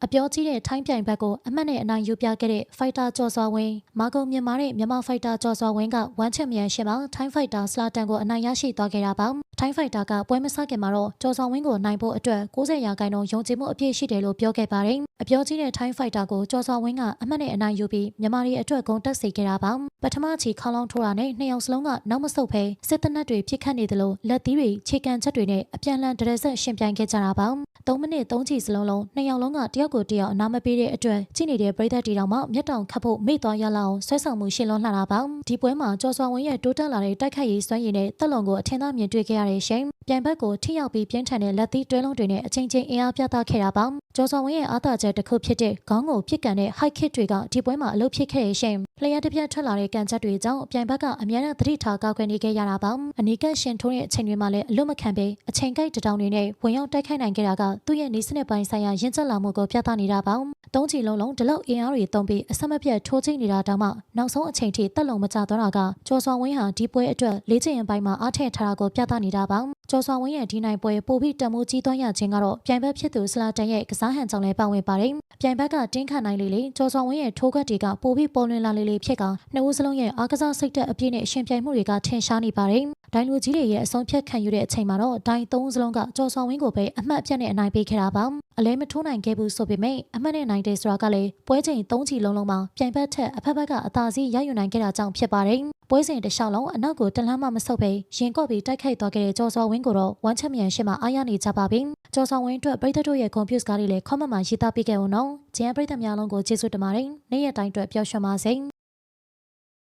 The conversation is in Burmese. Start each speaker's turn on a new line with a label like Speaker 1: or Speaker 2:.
Speaker 1: အပြောကြီးတဲ့ထိုင်းပြိုင်ဘက်ကိုအမှတ်နဲ့အနိုင်ယူပြခဲ့တဲ့ဖိုက်တာကျော်စွာဝင်းမာကုံမြန်မာတဲ့မြန်မာဖိုက်တာကျော်စွာဝင်းကဝမ်ချန်ပီယံရှစ်မှာထိုင်းဖိုက်တာစလာတန်ကိုအနိုင်ရရှိသွားခဲ့တာပါထိုင်းဖိုက်တာကပွဲမစခင်မှာတော့ကျော်စွာဝင်းကိုနိုင်ဖို့အတွက်90%ယုံကြည်မှုအပြည့်ရှိတယ်လို့ပြောခဲ့ပါတယ်အပြောကြီးတဲ့ထိုင်းဖိုက်တာကိုကျော်စွာဝင်းကအမှတ်နဲ့အနိုင်ယူပြီးမြန်မာတွေအတွက်ဂုဏ်တက်စေခဲ့တာပါပထမချီခေါင်းလောင်းထိုးတာနဲ့နှစ်ယောက်စလုံးကနောက်မဆုတ်ဘဲစစ်တပ်နက်တွေပြစ်ခတ်နေသလိုလက်သီးတွေခြေကန်ချက်တွေနဲ့အပြန်အလှန်ဒရဆက်ရှင်ပြိုင်ခဲ့ကြတာပါ3မိနစ်3ချီစလုံးနှစ်ယောက်လုံးကတယောက်ကိုတယောက်အနာမပေးတဲ့အတွက်ကြည့်နေတဲ့ပရိသတ်တီတောင်မှမျက်တောင်ခတ်ဖို့မေ့သွားရလောက်ဆွဲဆောင်မှုရှင်လွန်လှတာပါဒီပွဲမှာကျော်စွာဝင်းရဲ့တိုးတက်လာတဲ့တိုက်ခိုက်ရေးစွမ်းရည်နဲ့တက်လုံကိုအထင်သာမြင်တွေ့ခဲ့ရတဲ့ရှင်ပြိုင်ဘက်ကိုထိရောက်ပြီးပြင်းထန်တဲ့လက်သီးတွဲလုံးတွေနဲ့အချိန်ချင်းအင်အားပြသခဲ့တာပါကျော်စွာဝင်းရဲ့အားသာချက်တစ်ခုဖြစ်တဲ့ခေါင်းကိုပြစ်ကန်တဲ့ high kick တွေကဒီပွဲမှာအလုပ်ဖြစ်ခဲ့တဲ့ရှင်လျှက်တစ်ပြက်ထွက်လာတဲ့ကန်ချက်တွေကြောင့်ပြိုင်ဘက်ကအများနဲ့သတိထားကောက်ွယ်နေခဲ့ရတာပါအနီးကပ်ရှင်ထိုးတဲ့အချိန်တွေမှာလည်းအလွတ်မခံပဲအချိန်ကိုက်တောင်တွေနဲ့ဝင်ရောက်တိုက်ခိုက်နိုင်ခဲ့တာကသူ့ရဲ့နေစနစ်ပိုင်းဆိုင်ရာရင့်ကျက်လာမှုကိုပြသနေတာပါသုံးချီလုံးဒီလောက်အင်အားတွေတုံးပြီးအဆက်မပြတ်ထိုးချိနေတာတောင်မှနောက်ဆုံးအချိန်ထိတက်လုံမကျသွားတာကကျော်စွာဝင်းဟာဒီပွဲအတွက်လေ့ကျင့်ရင်ပိုင်းမှာအားထည့်ထားတာကိုပြသနေတာပါကျော်စွာဝင်းရဲ့ဒီနိုင်ပွဲပိုပြီးတမိုးကြီးသွမ်းရခြင်းကတော့ပြိုင်ဘက်ဖြစ်သူစလာတန်ရဲ့ကစားဟန်ကြောင့်လည်းပါဝင်ပါတယ်ပြိုင်ဘက်ကတင်းခတ်နိုင်လေကျော်စွာဝင်းရဲ့ထိုးကတ်တွေကပိုပြီးပေါ်လွင်လာလေဖြစ်ကနှစ်ဦးစလုံးရဲ့အားကစားစိတ်သက်အပြည့်နဲ့ရှင်ပြိုင်မှုတွေကထင်ရှားနေပါတယ်ဒိုင်လူကြီးတွေရဲ့အဆုံးဖြတ်ခံယူတဲ့အချိန်မှာတော့ဒိုင်3စလုံးကကျော်စွာဝင်းကိုပဲအမှတ်ပြတ်နဲ့အနိုင်ပေးခဲ့တာပါအလဲမထိုးနိုင်ခဲ့ဘူးဆိုပေမဲ့အမှတ်နဲ့နိုင်တဲ့ဆိုတာကလည်းပွဲချိန်3ချီလုံးမှာပြိုင်ဘက်ထက်အဖက်ဘက်ကအသာစီးရယူနိုင်ခဲ့တာကြောင့်ဖြစ်ပါတယ်ပွဲစဉ်တစ်လျှောက်လုံးအနောက်ကိုတလမ်းမှမဆုတ်ပဲရင်ကော့ပြီးတိုက်ခိုက်သွားခဲ့တဲ့ကျော်စွာဝင်းကိုတော့ဝမ်ချန်ပီယံရှစ်မှာအားရနေကြပါပြီကျော်စွာဝင်းအတွက်ပရိသတ်တို့ရဲ့ကွန်ပျူတာတွေလည်းခေါမမှာရေးသားပေးခဲ့အောင်နော်ဂျန်ပရိသတ်များလုံးကိုကျေးဇူးတင်ပါတယ်နေ့ရက်တိုင်းအတွက်ပျော်ရွှင်ပါစေ